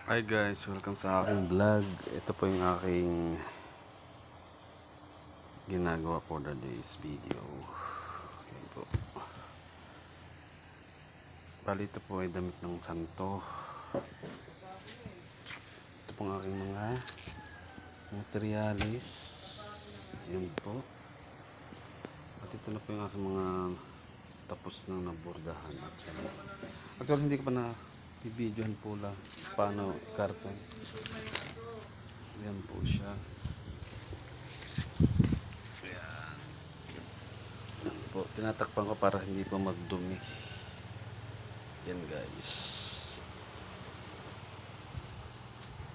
Hi guys, welcome sa aking vlog. Ito po yung aking ginagawa for the day's video. Yan po. Bali ito po ay damit ng santo. Ito po ang aking mga materialis. Yan po. At ito na po yung aking mga tapos na nabordahan. Actually hindi ko pa na bibidyohan po lang paano ikarton. Yan po siya. Yan po, tinatakpan ko para hindi po magdumi. Yan guys.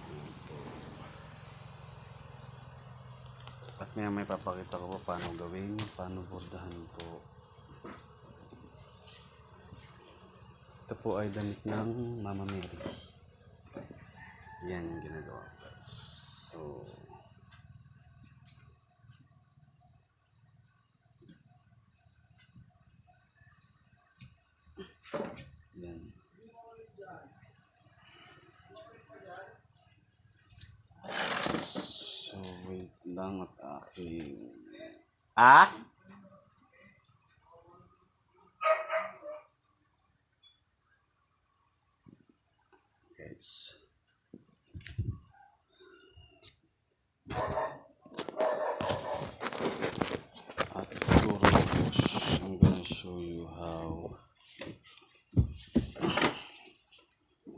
Yan po. At may papakita ko po paano gawin, paano bordahan po. Ito po ay damit ng Mama Mary. Yan yung ginagawa ko guys. So yan. So wait lang at aking guys. At siguro I'm gonna show you how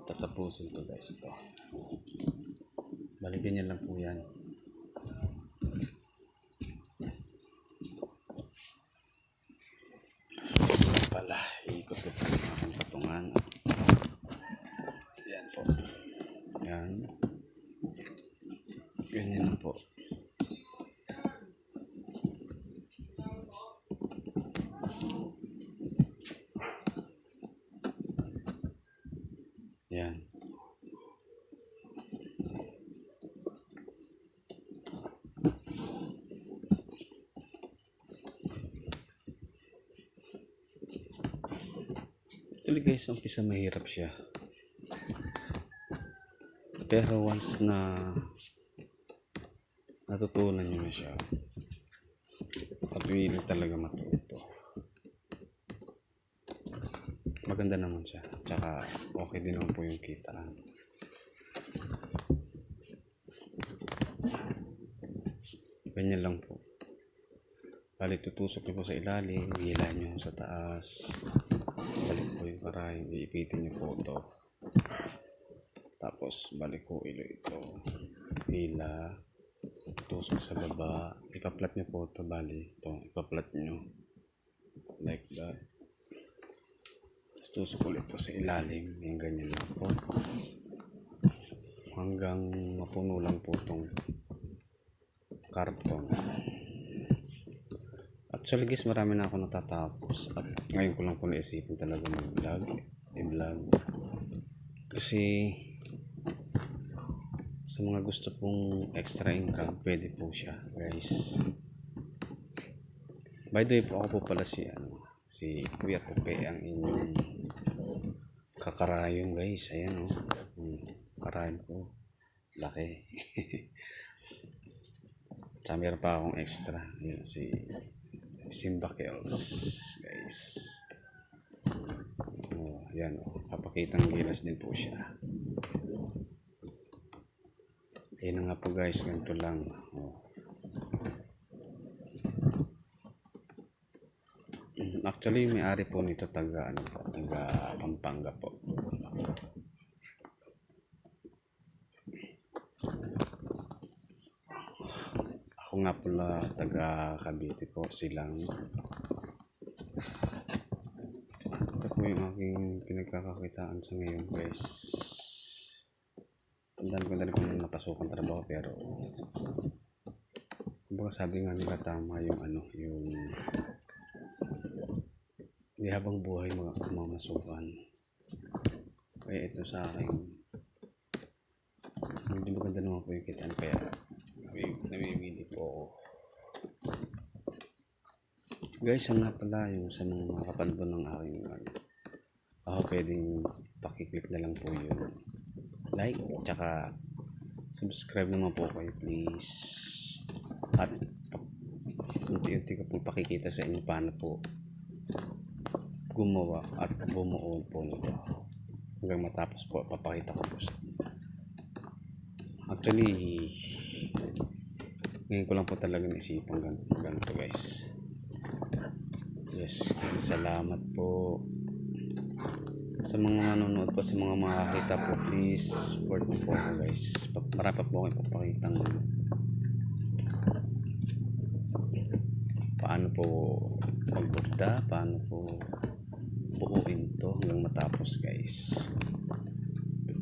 tatapusin to guys to. Bali ganyan lang po yan. Pala, ikot ko po yung aking patungan. Yan po. Yan. Ganyan lang po. Yan. Actually guys, umpisa mahirap siya. Pero once na natutunan nyo na siya, patuloy talaga matuto. Maganda naman siya. Tsaka okay din naman po yung kita. Ganyan lang po. Bali tutusok nyo po sa ilalim, hila nyo sa taas. Balik po yung karayong, iipitin nyo po ito. Tapos balik po ito. Hila. Tusok sa baba. Ipaplat nyo po ito. Bali ito. Ipaplat nyo. Like that. Tapos tusok ulit po sa ilalim. Yung ganyan lang po. Hanggang mapuno lang po itong karton. Actually guys, marami na ako natatapos. At ngayon ko lang po naisipin talaga mag-vlog. I-vlog. Kasi sa mga gusto pong extra income, pwede po siya guys. By the way po, ako po pala si Kuya Tupe, ang inyong kakarayong guys. Ayan o. Karayong po. Laki. Tsaka meron pa akong extra. Ayan, si Simba Kells guys. Ayan o. Papakitang gilas din po siya. Ayan nga po guys, ganito lang. Actually, may-ari po nito taga Pampanga po. Ako nga pala taga Cavite po silang. Ito po yung aking pinagkakakitaan sa ngayon guys. Tandaan ko na rin po yung napasukang trabaho, pero kumbaga sabi nga nila tama yung yung di habang buhay mamasukan. Kaya ito sa akin hindi maganda naman po yung kitaan, kaya namimili po ako. Guys, ang nga pala yung sa mga kapalbo ng aking pwedeng pakiclick na lang po yun. like, tsaka subscribe naman po kayo please. At unti-unti ko pong pakikita sa inyo paano po gumawa at bumuo po nito. Hanggang matapos po, papakita ko po sa inyo. Actually, ngayon ko lang po talaga naisipan ganito guys. Yes, salamat po sa mga nanonood po, sa mga makakita po, please support mo po ako guys. Marami pa po kayo papakitang paano po magborda, paano po buuin to hanggang matapos guys.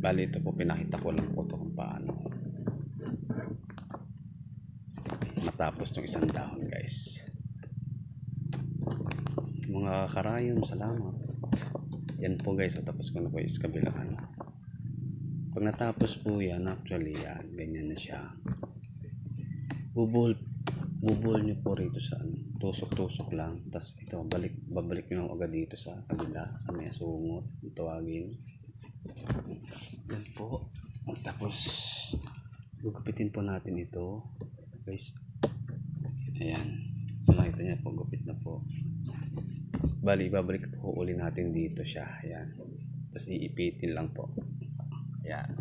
Bali ito po, pinakita ko lang po to kung paano matapos ng isang dahon guys. Mga karayom, salamat. Yan po guys, so tapos ko na po yung kabilang ano. Pag natapos po yan, actually yan, ganyan na siya. Bubol nyo po rito sa ano, tusok-tusok lang. Tapos ito, babalik nyo agad dito sa kabila, sa may sungot, tawagin. Yan po. Tapos, gugupitin po natin ito. Guys, ayan. So nakita niya po, gupit na po. Bali, ibabalik po uli natin dito siya. Ayan. Tapos iipitin lang po. Ayan.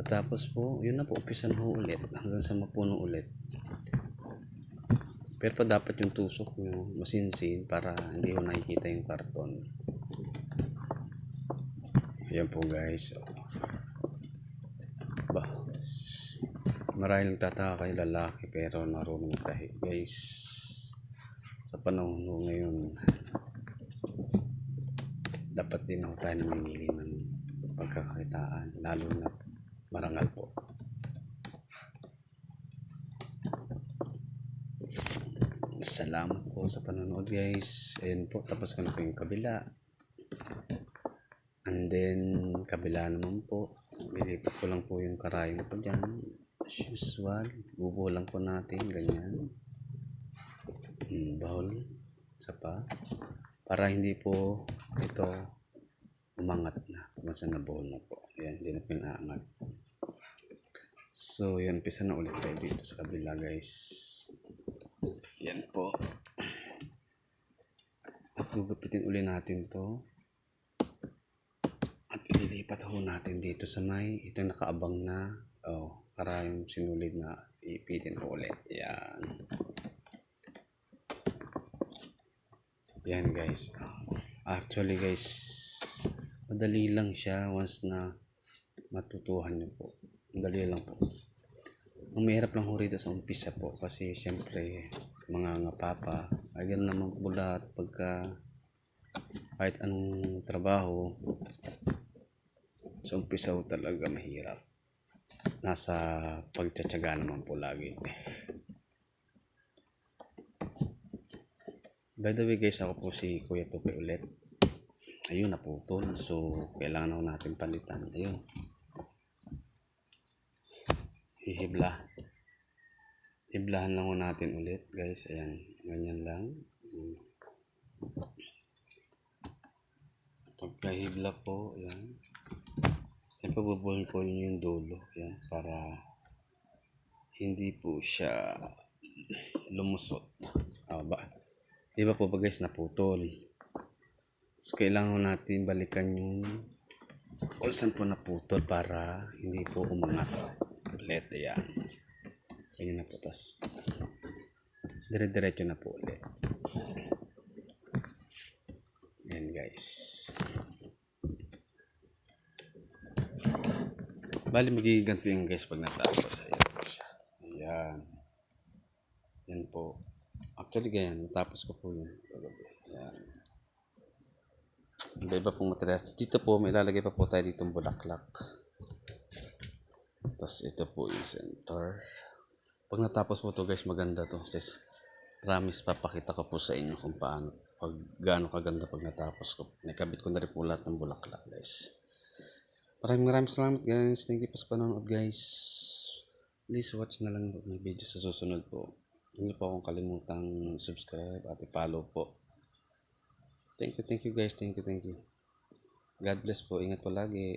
Tapos po, yun na po, umpisan ho ulit. Hanggang sa mapuno ulit. Pero pa dapat yung tusok nyo masinsin para hindi ho nakikita yung karton. Ayan po guys. Ba, marahil nagtataka kayo lalaki pero marunong tahi guys. Sa panahon ngayon, dapat din ako tayo namimili ng pagkakakitaan, lalo na marangal po. Salamat po sa panonood guys. Ayan po, tapos ko na po yung kabila. And then, kabila naman po, nilipat ko lang po yung karayom po dyan. As usual, bubuo lang po natin, ganyan. Bahol, isa pa. Para hindi po ito umangat na. Masa na bahol na po. Ayan, hindi na po inaangat. So, yun, pisa na ulit tayo dito sa kabila guys. Yan po. At gugupitin ulit natin to. At ililipat ho natin dito sa may ito nakaabang na karayom sinulid na ipitin ko ulit. Yan. Yan guys. Actually guys, madali lang siya once na matutuhan nyo po. Madali lang po. Ang mahirap lang ho rito sa umpisa po kasi siyempre mga ngapapa ay ganoon naman bulat pagka kahit anong trabaho sa umpisa ho talaga mahirap. Nasa pagtsatsaga naman po lagi. By the way guys, ako po si Kuya Tupi ulit. Ayun, naputol. So kailangan ho natin palitan. Ayun. Hiblahan lang ho natin ulit guys. Ayan, ganyan lang. Pagkahibla po, ayan. Siyempre bubuhin po yun yung dulo. Ayan, para hindi po siya lumusot. Di ba po ba guys, naputol. So kailangan natin balikan yung kung saan po naputol para hindi po umangat ulit. Ayan. Ganyan na po. Tas dire-diretso na po ulit. Ayan guys. Bali magiging ganito yung guys pag natapos. Ayan po siya. Ayan. Yan po. Actually ganyan. Natapos ko po yun. Ayan. Iba pong materials. Dito po may lalagay pa po tayo ditong bulaklak. Tapos ito po yung center. Pag natapos po to guys, maganda to. Sis, promise papakita ko po sa inyo kung paano, gaano kaganda pag natapos ko. Nakabit ko na rin po lahat ng bulaklak guys. Maraming salamat guys. Thank you po sa panonood guys. Please watch na lang ng video sa susunod po. Hindi po akong kalimutang subscribe at i-follow po. Thank you guys. Thank you. God bless po. Ingat po lagi.